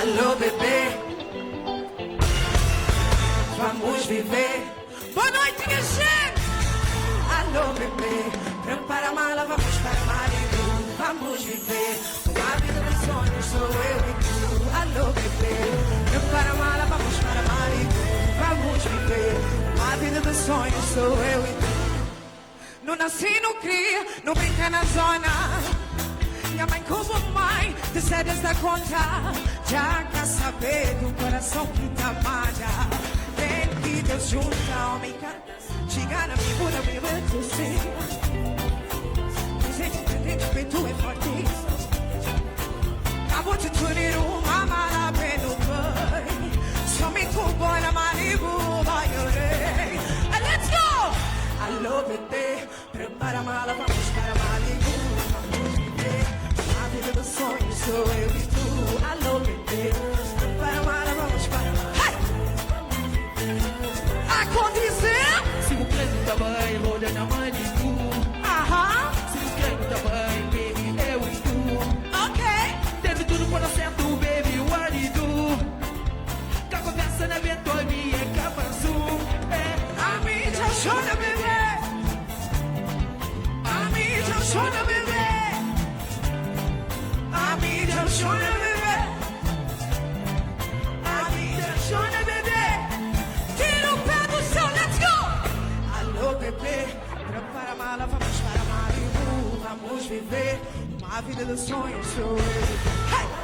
Alô, bebê, vamos viver. Boa noite, minha gente. Alô, bebê, prepara a mala, vamos para Malibu. Vamos viver uma vida dos sonhos, sou eu e tu. Alô, bebê, prepara a mala, vamos para Malibu. Vamos viver uma vida dos sonhos, sou eu e tu. Não nasci, não cria, não brinca na zona. Minha mãe como mãe, te cedes da conta. Já quer saber do coração que te malha. Vem que Deus junta, homem cara. Chega na minha bunda, me vai dizer. Presente, presente, peito é forte. Acabou de tunir uma mala bem no banho. Somente um boy na Malibu, vai orei. Let's go! Alô, bebê, prepara a mala, vamos para Malibu. Vamos viver a vida dos sonhos, sou eu e tu. Alô, bebê, prepara a mala, vamos para Malibu. Acontecer! Se o creme também roda na Malibu. Aham, Se o creme também, baby, eu e tu. ok. Teve tudo quando acerto, baby, o arido. Com a conversa na Betônia é capa azul. A mídia chora, bebê. A mídia chora, bebê. A mídia chora, bebê. A mídia chora, bebê. Tira o pé do chão, let's go! Alô, bebê, prepara a mala, vamos para Malibu. Vamos viver uma vida dos sonhos, sou eu. Hey!